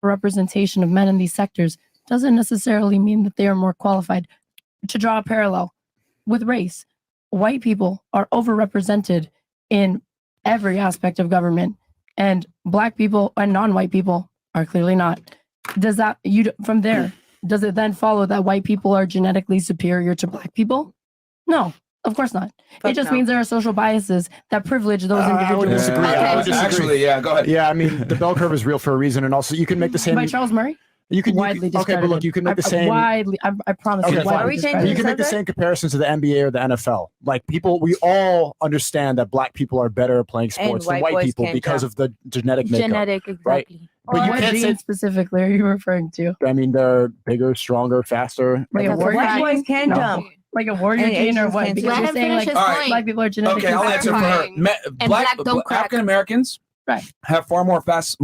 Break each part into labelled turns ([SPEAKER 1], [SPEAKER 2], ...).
[SPEAKER 1] representation of men in these sectors doesn't necessarily mean that they are more qualified. To draw a parallel with race, white people are overrepresented in every aspect of government, and black people and non-white people are clearly not. Does that from there? Does it then follow that white people are genetically superior to black people? No, of course not. It just means there are social biases that privilege those individuals.
[SPEAKER 2] I would disagree. I would disagree.
[SPEAKER 3] Actually, yeah, go ahead.
[SPEAKER 2] Yeah, I mean, the bell curve is real for a reason, and also you can make the same.
[SPEAKER 1] By Charles Murray?
[SPEAKER 2] You can
[SPEAKER 1] widely
[SPEAKER 2] okay, but look, you can make the same.
[SPEAKER 1] Widely, I promise you.
[SPEAKER 2] Widely you can make the same comparisons to the NBA or the NFL. Like people, we all understand that black people are better at playing sports than white people because of the genetic makeup.
[SPEAKER 4] Exactly.
[SPEAKER 2] Right? But you
[SPEAKER 1] what
[SPEAKER 2] can't say
[SPEAKER 1] specifically are you referring to?
[SPEAKER 2] I mean, they're bigger, stronger, faster.
[SPEAKER 1] Like a warrior
[SPEAKER 5] white boys can jump.
[SPEAKER 1] Like a warrior gene or what? Because you're saying like black people are genetically.
[SPEAKER 3] Okay, I'll answer for her. Black African Americans have far more fast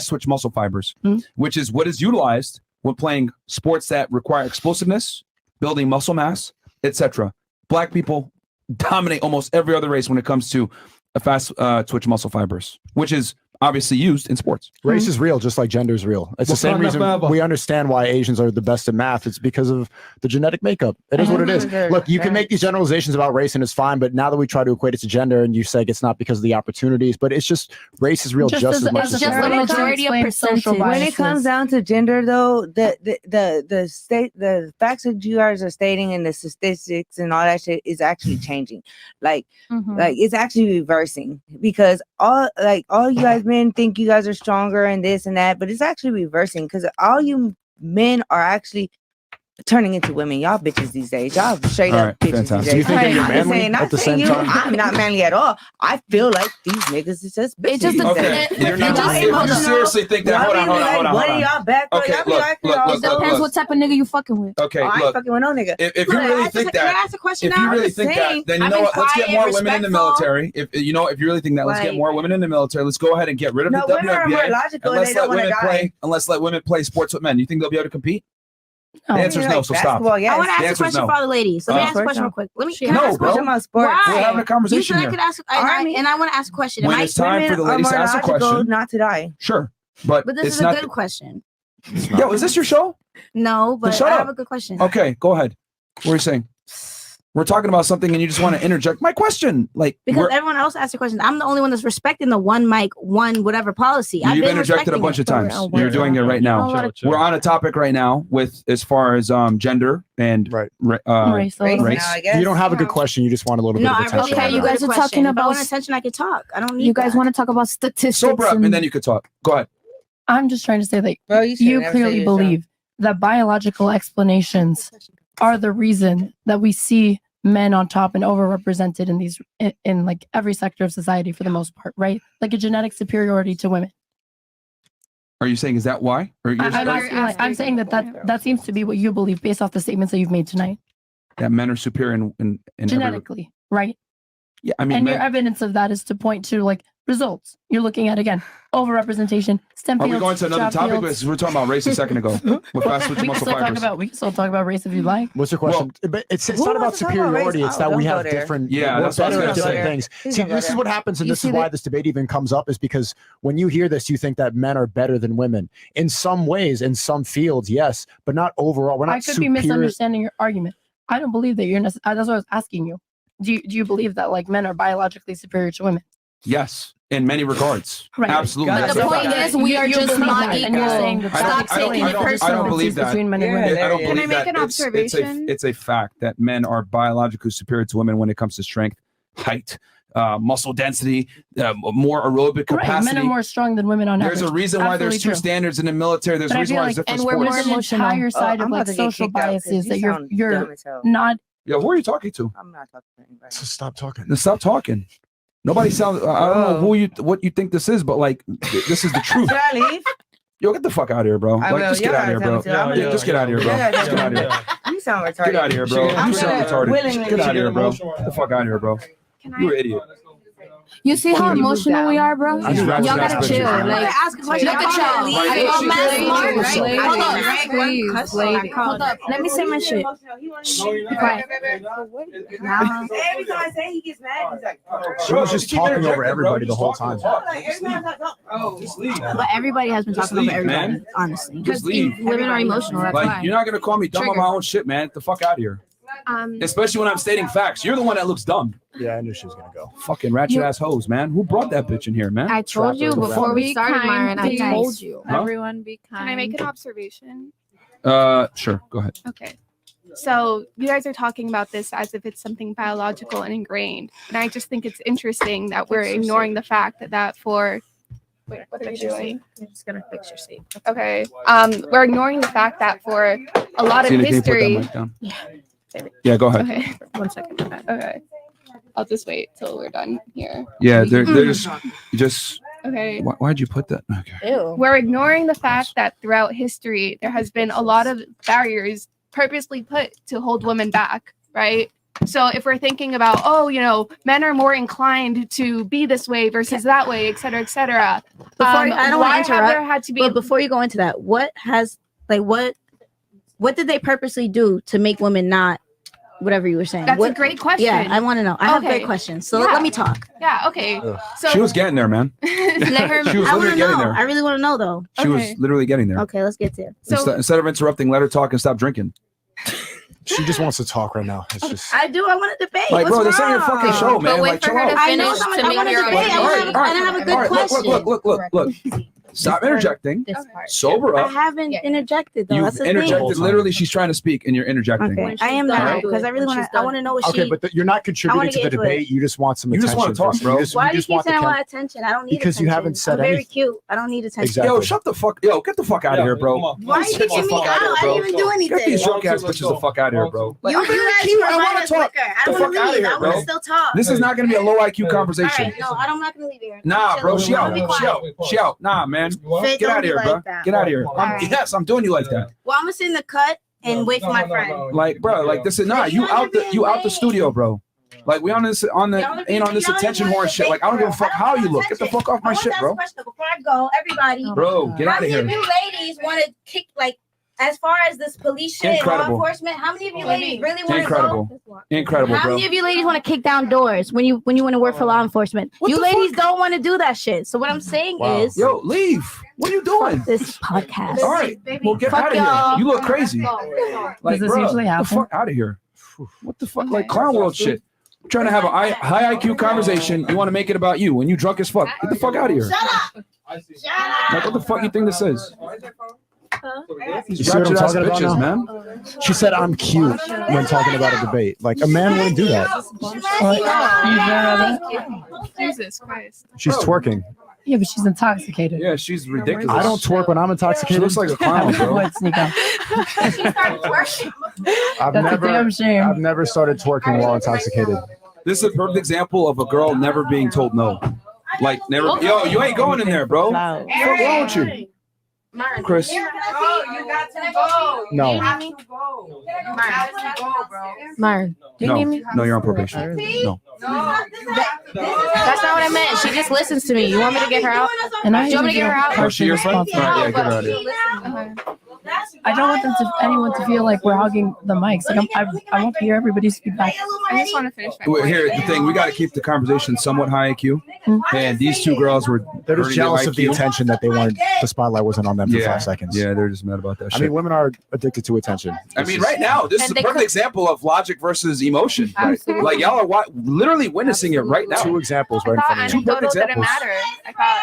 [SPEAKER 3] twitch muscle fibers, which is what is utilized when playing sports that require explosiveness, building muscle mass, etc. Black people dominate almost every other race when it comes to fast twitch muscle fibers, which is obviously used in sports.
[SPEAKER 2] Race is real, just like gender is real. It's the same reason we understand why Asians are the best at math. It's because of the genetic makeup. It is what it is. Look, you can make these generalizations about race and it's fine, but now that we try to equate it to gender and you say it's not because of the opportunities, but it's just race is real just as much as
[SPEAKER 4] the majority of percentage.
[SPEAKER 5] When it comes down to gender, though, the facts that you guys are stating and the statistics and all that shit is actually changing. Like it's actually reversing because all you guys men think you guys are stronger and this and that, but it's actually reversing because all you men are actually turning into women. Y'all bitches these days. Y'all straight up bitches these days.
[SPEAKER 2] Do you think that you're manly at the same time?
[SPEAKER 5] I'm not manly at all. I feel like these niggas is just bitches.
[SPEAKER 4] It's just
[SPEAKER 3] you seriously think that? Hold on.
[SPEAKER 5] What are y'all back?
[SPEAKER 3] Okay,
[SPEAKER 4] it depends what type of nigga you fucking with.
[SPEAKER 3] Okay,
[SPEAKER 5] I ain't fucking with no nigga.
[SPEAKER 3] If you really think that, then you know what? Let's get more women in the military. If you really think that, let's get more women in the military. Let's go ahead and get rid of the WNBA and let's let women play sports with men. You think they'll be able to compete? The answer is no, so stop.
[SPEAKER 4] Yes. I want to ask a question for all the ladies. Let me ask a question real quick. Can I ask a question about sports?
[SPEAKER 3] We're having a conversation here.
[SPEAKER 4] And I want to ask a question.
[SPEAKER 3] When it's time for the ladies to ask a question.
[SPEAKER 5] Not to die.
[SPEAKER 3] Sure. But
[SPEAKER 4] this is a good question.
[SPEAKER 3] Yo, is this your show?
[SPEAKER 4] No, but I have a good question.
[SPEAKER 3] Okay, go ahead. What are you saying? We're talking about something and you just want to interject my question.
[SPEAKER 4] Because everyone else asked a question. I'm the only one that's respecting the one mic, one whatever policy.
[SPEAKER 3] You've interjected a bunch of times. You're doing it right now. We're on a topic right now with as far as gender and race.
[SPEAKER 2] You don't have a good question. You just want a little bit of attention.
[SPEAKER 4] Okay, you guys are talking about. If I want attention, I can talk. I don't need.
[SPEAKER 1] You guys want to talk about statistics?
[SPEAKER 3] Sober up, and then you could talk. Go ahead.
[SPEAKER 1] I'm just trying to say that you clearly believe that biological explanations are the reason that we see men on top and overrepresented in these in like every sector of society for the most part, right? Like a genetic superiority to women.
[SPEAKER 3] Are you saying is that why? Or
[SPEAKER 1] I'm saying that seems to be what you believe based off the statements that you've made tonight.
[SPEAKER 3] That men are superior in
[SPEAKER 1] genetically, right?
[SPEAKER 3] Yeah, I mean,
[SPEAKER 1] and your evidence of that is to point to like results. You're looking at again overrepresentation. STEM fields.
[SPEAKER 3] Are we going to another topic? We're talking about race a second ago. With fast twitch muscle fibers.
[SPEAKER 1] We can still talk about race if you like.
[SPEAKER 2] What's your question? But it's not about superiority. It's that we have different.
[SPEAKER 3] Yeah, that's
[SPEAKER 2] better at different things. See, this is what happens, and this is why this debate even comes up. Is because when you hear this, you think that men are better than women in some ways, in some fields, yes, but not overall. We're not.
[SPEAKER 1] I could be misunderstanding your argument. I don't believe that you're. That's what I was asking you. Do you believe that like men are biologically superior to women?
[SPEAKER 3] Yes, in many regards.
[SPEAKER 1] Right.
[SPEAKER 3] Absolutely.
[SPEAKER 4] But the point is, we are just not equal.
[SPEAKER 1] And you're saying that
[SPEAKER 4] stop taking it personal.
[SPEAKER 3] I don't believe that.
[SPEAKER 1] Between men and women.
[SPEAKER 3] I don't believe
[SPEAKER 4] Can I make
[SPEAKER 3] that.
[SPEAKER 4] an observation?
[SPEAKER 3] It's a fact that men are biologically superior to women when it comes to strength, height, muscle density, more aerobic capacity.
[SPEAKER 1] Right. Men are more strong than women on average.
[SPEAKER 3] There's a reason why there's two standards in the military. There's a reason why there's different sports.
[SPEAKER 1] And we're more entire side of like social biases that you're not.
[SPEAKER 3] Yeah, who are you talking to?
[SPEAKER 5] I'm not talking to anybody.
[SPEAKER 2] So stop talking.
[SPEAKER 3] Then stop talking. Nobody sounds. I don't know what you think this is, but like this is the truth.
[SPEAKER 5] Should I leave?
[SPEAKER 3] Yo, get the fuck out of here, bro. Just get out of here, bro. Just get out of here, bro. Just get out of here.
[SPEAKER 5] You sound retarded.
[SPEAKER 3] Get out of here, bro. You sound retarded. Get out of here, bro. Get the fuck out of here, bro. You're an idiot.
[SPEAKER 6] You see how emotional we are, bro?
[SPEAKER 2] I mean,
[SPEAKER 6] Y'all gotta chill.
[SPEAKER 3] bitches, man.
[SPEAKER 6] Like,
[SPEAKER 4] ask a question.
[SPEAKER 6] look at y'all.
[SPEAKER 4] Hold up. Let me say my shit. Quiet.
[SPEAKER 5] Every time I say he gets mad, he's like,
[SPEAKER 2] She was just talking over everybody the whole time.
[SPEAKER 4] But everybody has been talking over everybody,
[SPEAKER 3] man.
[SPEAKER 4] honestly.
[SPEAKER 3] Just leave.
[SPEAKER 4] Women are emotional. That's
[SPEAKER 3] Like,
[SPEAKER 4] why.
[SPEAKER 3] you're not gonna call me dumb on my own shit, man. Get the fuck out of here. Especially when I'm stating facts. You're the one that looks dumb.
[SPEAKER 2] Yeah, I knew she was gonna go.
[SPEAKER 3] Fucking ratchet ass hoes, man. Who brought that bitch in here, man?
[SPEAKER 4] I told you before we started, Myron. I told you.
[SPEAKER 3] Huh?
[SPEAKER 7] Everyone be kind. Can I make an observation?
[SPEAKER 3] Sure. Go ahead.
[SPEAKER 7] Okay. So you guys are talking about this as if it's something biological and ingrained. And I just think it's interesting that we're ignoring the fact that for wait, what are you doing?
[SPEAKER 4] I'm just gonna fix your seat.
[SPEAKER 7] Okay. We're ignoring the fact that for a lot of
[SPEAKER 3] Tina, can you put that
[SPEAKER 7] history.
[SPEAKER 3] mic down? Yeah, go ahead.
[SPEAKER 7] Okay.
[SPEAKER 4] 1 second.
[SPEAKER 7] Okay. I'll just wait till we're done here.
[SPEAKER 3] Yeah, they're just.
[SPEAKER 7] Okay.
[SPEAKER 3] Why'd you put that? Okay.
[SPEAKER 4] Ew.
[SPEAKER 7] We're ignoring the fact that throughout history, there has been a lot of barriers purposely put to hold women back, right? So if we're thinking about, oh, you know, men are more inclined to be this way versus that way, et cetera, et cetera.
[SPEAKER 4] I don't want to interrupt.
[SPEAKER 7] There had to be
[SPEAKER 4] But before you go into that, what did they purposely do to make women not whatever you were saying?
[SPEAKER 7] That's a great question.
[SPEAKER 4] Yeah, I want to know. I have
[SPEAKER 7] Okay.
[SPEAKER 4] great questions. So
[SPEAKER 7] Yeah.
[SPEAKER 4] let me talk.
[SPEAKER 7] Yeah, okay. So
[SPEAKER 3] She was getting there, man.
[SPEAKER 4] Let her,
[SPEAKER 3] She was
[SPEAKER 4] I want
[SPEAKER 3] literally
[SPEAKER 4] to
[SPEAKER 3] getting
[SPEAKER 4] know.
[SPEAKER 3] there.
[SPEAKER 4] I really want to know though.
[SPEAKER 3] She was literally getting there.
[SPEAKER 4] Okay, let's get to it.
[SPEAKER 7] So
[SPEAKER 3] Instead of interrupting, let her talk and stop drinking.
[SPEAKER 2] She just wants to talk right now. It's just.
[SPEAKER 4] I do. I want to debate.
[SPEAKER 3] Like,
[SPEAKER 4] What's
[SPEAKER 3] bro, this ain't your
[SPEAKER 4] wrong?
[SPEAKER 3] fucking show, man.
[SPEAKER 6] But wait
[SPEAKER 3] Like,
[SPEAKER 6] for
[SPEAKER 3] chill
[SPEAKER 6] her to
[SPEAKER 3] out.
[SPEAKER 4] I know.
[SPEAKER 6] finish
[SPEAKER 4] So
[SPEAKER 6] to
[SPEAKER 4] I
[SPEAKER 6] make
[SPEAKER 4] want to
[SPEAKER 6] your
[SPEAKER 4] debate. I
[SPEAKER 6] argument.
[SPEAKER 4] want to have a good question.
[SPEAKER 3] Look. Stop interjecting.
[SPEAKER 4] This part.
[SPEAKER 3] Sober
[SPEAKER 4] I
[SPEAKER 3] up.
[SPEAKER 4] haven't interjected though.
[SPEAKER 3] You
[SPEAKER 4] That's the thing.
[SPEAKER 3] interjected. Literally, she's trying to speak, and you're interjecting.
[SPEAKER 4] Okay, I am now because I really want to. I want to know what she.
[SPEAKER 2] Okay, but you're not contributing to
[SPEAKER 4] get
[SPEAKER 2] the
[SPEAKER 4] into it.
[SPEAKER 2] debate. You just want some
[SPEAKER 3] You just
[SPEAKER 2] attention.
[SPEAKER 3] wanna talk,
[SPEAKER 2] Jesse.
[SPEAKER 3] bro.
[SPEAKER 4] Why do you
[SPEAKER 2] just
[SPEAKER 4] keep
[SPEAKER 2] want the
[SPEAKER 4] saying I
[SPEAKER 2] cam-
[SPEAKER 4] want attention? I don't need
[SPEAKER 2] Because
[SPEAKER 4] attention.
[SPEAKER 2] you haven't said
[SPEAKER 4] I'm very
[SPEAKER 2] anything.
[SPEAKER 4] cute. I don't need attention.
[SPEAKER 2] Exactly.
[SPEAKER 3] Yo, shut the fuck. Yo, get the fuck out of here, bro.
[SPEAKER 4] Why are you
[SPEAKER 3] Get the
[SPEAKER 4] kicking me
[SPEAKER 3] fuck
[SPEAKER 4] out?
[SPEAKER 3] outta here,
[SPEAKER 4] I
[SPEAKER 3] bro.
[SPEAKER 4] didn't even do anything.
[SPEAKER 3] Get these drunk ass bitches the fuck out of here, bro. Like,
[SPEAKER 4] You
[SPEAKER 3] I'm very
[SPEAKER 4] guys
[SPEAKER 3] cute. I
[SPEAKER 4] provide
[SPEAKER 3] want
[SPEAKER 4] us
[SPEAKER 3] to talk.
[SPEAKER 4] liquor. I
[SPEAKER 3] The
[SPEAKER 4] don't
[SPEAKER 3] fuck
[SPEAKER 4] want to
[SPEAKER 3] out of
[SPEAKER 4] leave.
[SPEAKER 3] here,
[SPEAKER 4] I want
[SPEAKER 3] bro.
[SPEAKER 4] to still talk.
[SPEAKER 3] This is not going to be a low IQ
[SPEAKER 4] All
[SPEAKER 3] conversation.
[SPEAKER 4] right, no, I'm not gonna leave here.
[SPEAKER 3] Nah,
[SPEAKER 4] I'm
[SPEAKER 3] bro,
[SPEAKER 4] chilling.
[SPEAKER 3] she out.
[SPEAKER 4] Be
[SPEAKER 3] She
[SPEAKER 4] quiet.
[SPEAKER 3] out. She out. Nah, man.
[SPEAKER 4] Fit,
[SPEAKER 3] Get
[SPEAKER 4] don't
[SPEAKER 3] out of
[SPEAKER 4] be
[SPEAKER 3] here,
[SPEAKER 4] like
[SPEAKER 3] bro.
[SPEAKER 4] that.
[SPEAKER 3] Get out of here.
[SPEAKER 4] Alright.
[SPEAKER 3] Yes, I'm doing you like that.
[SPEAKER 4] Well, I'm gonna sit in the cut and wait for my friend.
[SPEAKER 3] Like, bro, like this is you out the studio, bro. Like we on this attention horn shit. Like I don't give a fuck how you look. Get the fuck off my shit, bro.
[SPEAKER 4] Before I go, everybody,
[SPEAKER 3] Bro, get out
[SPEAKER 4] how
[SPEAKER 3] of
[SPEAKER 4] many of
[SPEAKER 3] here.
[SPEAKER 4] you ladies want to kick as far as this police shit, and law
[SPEAKER 3] Incredible.
[SPEAKER 4] enforcement? How many of you ladies really want to
[SPEAKER 3] Incredible.
[SPEAKER 4] go?
[SPEAKER 3] Incredible,
[SPEAKER 4] How
[SPEAKER 3] bro.
[SPEAKER 4] many of you ladies want to kick down doors when you want to work for law enforcement?
[SPEAKER 3] What
[SPEAKER 4] You
[SPEAKER 3] the
[SPEAKER 4] ladies don't want to do that shit. So what I'm saying
[SPEAKER 2] Wow.
[SPEAKER 4] is,
[SPEAKER 3] Yo, leave. What are you doing?
[SPEAKER 4] this podcast.
[SPEAKER 3] All right, well get
[SPEAKER 4] Fuck
[SPEAKER 3] out of here.
[SPEAKER 4] y'all.
[SPEAKER 3] You look crazy.
[SPEAKER 1] Does this
[SPEAKER 3] bro,
[SPEAKER 1] usually
[SPEAKER 3] get the
[SPEAKER 1] happen?
[SPEAKER 3] fuck out of here. What the fuck? Like clown world shit. I'm trying to have a high IQ conversation. You want to make it about you when you drunk as fuck. Get the fuck out of here.
[SPEAKER 4] Shut up.
[SPEAKER 3] Like what the fuck you think this is?
[SPEAKER 2] You see what I'm
[SPEAKER 3] Ratchet ass
[SPEAKER 2] talking about
[SPEAKER 3] bitches,
[SPEAKER 2] now?
[SPEAKER 3] man.
[SPEAKER 2] She said I'm cute when talking about a debate. Like a man wouldn't do that.
[SPEAKER 7] Jesus Christ.
[SPEAKER 2] She's twerking.
[SPEAKER 1] Yeah, but she's intoxicated.
[SPEAKER 3] Yeah, she's ridiculous.
[SPEAKER 2] I don't twerk when I'm
[SPEAKER 3] She
[SPEAKER 2] intoxicated.
[SPEAKER 3] looks like a clown, bro.
[SPEAKER 1] What, Sneako?
[SPEAKER 2] I've
[SPEAKER 1] That's a damn shame.
[SPEAKER 2] I've never started twerking while intoxicated.
[SPEAKER 3] This is a perfect example of a girl never being told no. Like never. Yo, you ain't going in there, bro. What's wrong with you, Chris?
[SPEAKER 2] No.
[SPEAKER 6] Myron, do you need me?
[SPEAKER 3] No, you're on probation. No.
[SPEAKER 6] That's not what I meant. She just listens to me. You want me to get her out?
[SPEAKER 1] And I
[SPEAKER 6] Do you want me to get her out?
[SPEAKER 3] Oh, she your friend?
[SPEAKER 1] responsible.
[SPEAKER 3] All right, yeah, get her out of here.
[SPEAKER 1] I don't want anyone to feel like we're hogging the mics. Like I want to hear everybody's feedback.
[SPEAKER 7] I just want to finish my
[SPEAKER 3] Well,
[SPEAKER 7] point.
[SPEAKER 3] here, the thing, we got to keep the conversation somewhat high IQ. And these two girls were
[SPEAKER 2] They're just
[SPEAKER 3] hurting
[SPEAKER 2] jealous
[SPEAKER 3] their
[SPEAKER 2] of the
[SPEAKER 3] IQ.
[SPEAKER 2] attention that they wanted. The spotlight wasn't on them for 5 seconds.
[SPEAKER 3] Yeah, they're just mad about that
[SPEAKER 2] I
[SPEAKER 3] shit.
[SPEAKER 2] mean, women are addicted to attention.
[SPEAKER 3] I mean, right now, this is a
[SPEAKER 6] And they
[SPEAKER 3] perfect
[SPEAKER 6] could-
[SPEAKER 3] example of logic versus emotion.
[SPEAKER 1] Absolutely.
[SPEAKER 3] Like y'all are literally witnessing it right now.
[SPEAKER 2] Two examples right in
[SPEAKER 7] I
[SPEAKER 2] front
[SPEAKER 7] thought
[SPEAKER 2] of you.
[SPEAKER 3] Two perfect
[SPEAKER 7] anecdotal didn't
[SPEAKER 3] examples.
[SPEAKER 7] matter. I thought